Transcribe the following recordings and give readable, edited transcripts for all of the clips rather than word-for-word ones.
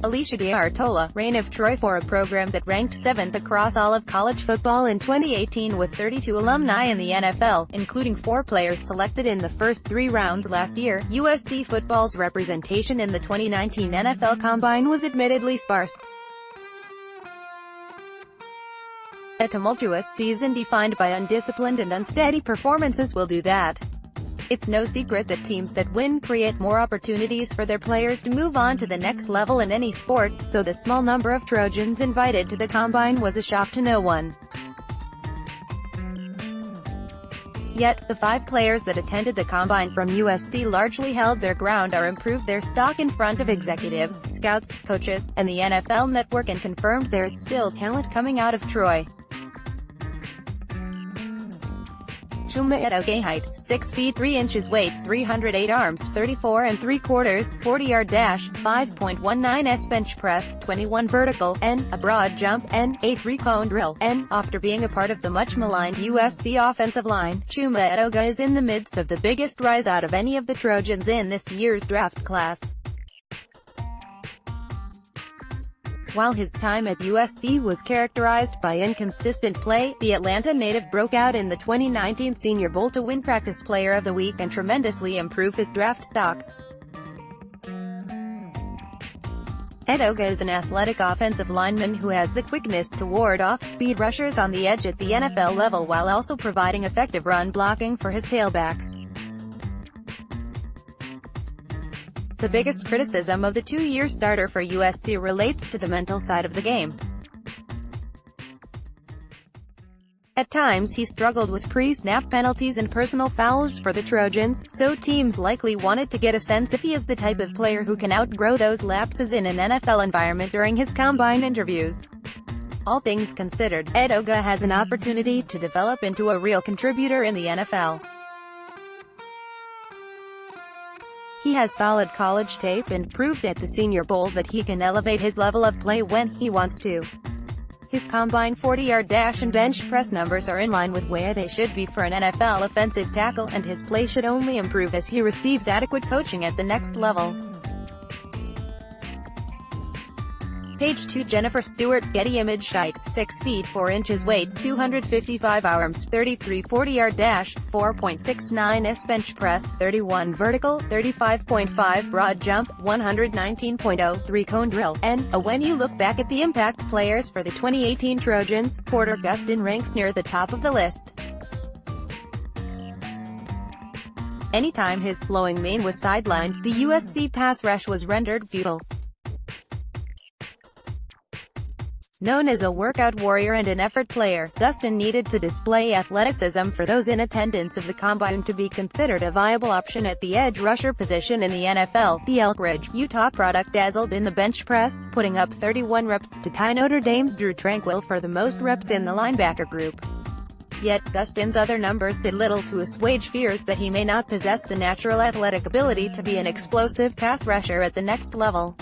Alicia de Artola, reign of TroyFor, a program that ranked 7th across all of college football in 2018 with 32 alumni in the NFL, including 4 players selected in the first 3 rounds last year. USC football's representation in the 2019 NFL Combine was admittedly sparse. A tumultuous season defined by undisciplined and unsteady performances will do that. It's no secret that teams that win create more opportunities for their players to move on to the next level in any sport, so the small number of Trojans invited to the Combine was a shock to no one. Yet, the 5 players that attended the Combine from USC largely held their ground or improved their stock in front of executives, scouts, coaches, and the NFL Network, and confirmed there is still talent coming out of Troy. Height, 6 feet 3 inches, weight, 308 arms, 34 3/4, 40-yard dash, 5.19s bench press, 21 vertical, and a broad jump, and a 3-cone drill, and after being a part of the much-maligned USC offensive line, Chuma is in the midst of the biggest rise out of any of the Trojans in this year's draft class. While his time at USC was characterized by inconsistent play, the Atlanta native broke out in the 2019 Senior Bowl to win Practice Player of the Week and tremendously improve his draft stock. Edoga is an athletic offensive lineman who has the quickness to ward off speed rushers on the edge at the NFL level while also providing effective run blocking for his tailbacks. The biggest criticism of the 2-year starter for USC relates to the mental side of the game. At times he struggled with pre-snap penalties and personal fouls for the Trojans, so teams likely wanted to get a sense if he is the type of player who can outgrow those lapses in an NFL environment during his Combine interviews. All things considered, Edoga has an opportunity to develop into a real contributor in the NFL. He has solid college tape and proved at the Senior Bowl that he can elevate his level of play when he wants to. His Combine 40-yard dash and bench press numbers are in line with where they should be for an NFL offensive tackle, and his play should only improve as he receives adequate coaching at the next level. Page 2. Jennifer Stewart, Getty Image. Height, 6 feet 4 inches, weight, 255 arms, 33 40-yard dash, 4.69s bench press, 31 vertical, 35.5 broad jump, 119.0 3-cone drill, and when you look back at the impact players for the 2018 Trojans, Porter Gustin ranks near the top of the list. Anytime his flowing mane was sidelined, the USC pass rush was rendered futile. Known as a workout warrior and an effort player, Gustin needed to display athleticism for those in attendance of the Combine to be considered a viable option at the edge rusher position in the NFL. The Elk Ridge, Utah product dazzled in the bench press, putting up 31 reps to tie Notre Dame's Drew Tranquill for the most reps in the linebacker group. Yet, Gustin's other numbers did little to assuage fears that he may not possess the natural athletic ability to be an explosive pass rusher at the next level.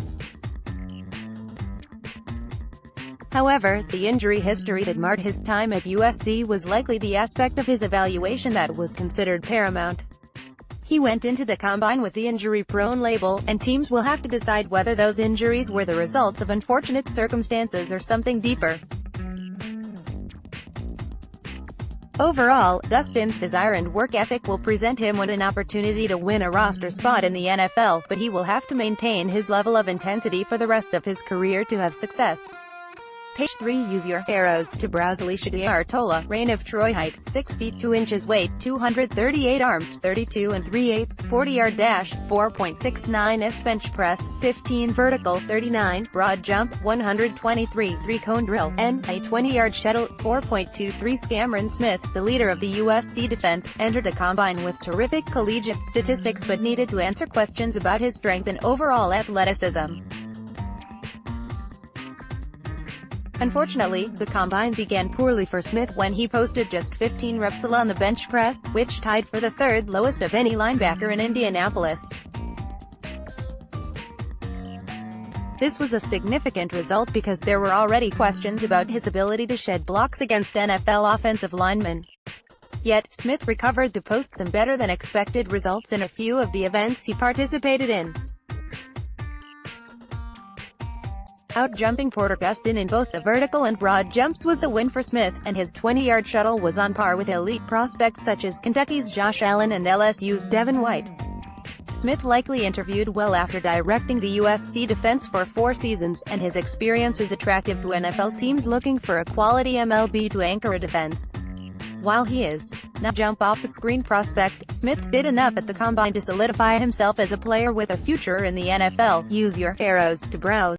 However, the injury history that marred his time at USC was likely the aspect of his evaluation that was considered paramount. He went into the Combine with the injury-prone label, and teams will have to decide whether those injuries were the results of unfortunate circumstances or something deeper. Overall, Gustin's desire and work ethic will present him with an opportunity to win a roster spot in the NFL, but he will have to maintain his level of intensity for the rest of his career to have success. Page 3. Use your arrows to browse Alicia de Artola, reign of Troy. Height, 6 feet 2 inches, weight, 238 arms, 32 3/8, 40-yard dash, 4.69s bench press, 15 vertical, 39, broad jump, 123 3-cone drill, and a 20-yard shuttle. 4.23. Cameron Smith, the leader of the USC defense, entered the Combine with terrific collegiate statistics but needed to answer questions about his strength and overall athleticism. Unfortunately, the Combine began poorly for Smith when he posted just 15 reps on the bench press, which tied for the 3rd lowest of any linebacker in Indianapolis. This was a significant result because there were already questions about his ability to shed blocks against NFL offensive linemen. Yet, Smith recovered to post some better-than-expected results in a few of the events he participated in. Out-jumping Porter Gustin in both the vertical and broad jumps was a win for Smith, and his 20-yard shuttle was on par with elite prospects such as Kentucky's Josh Allen and LSU's Devin White. Smith likely interviewed well after directing the USC defense for 4 seasons, and his experience is attractive to NFL teams looking for a quality MLB to anchor a defense. While he is not jump-off-the-screen prospect, Smith did enough at the Combine to solidify himself as a player with a future in the NFL. Use your arrows to browse.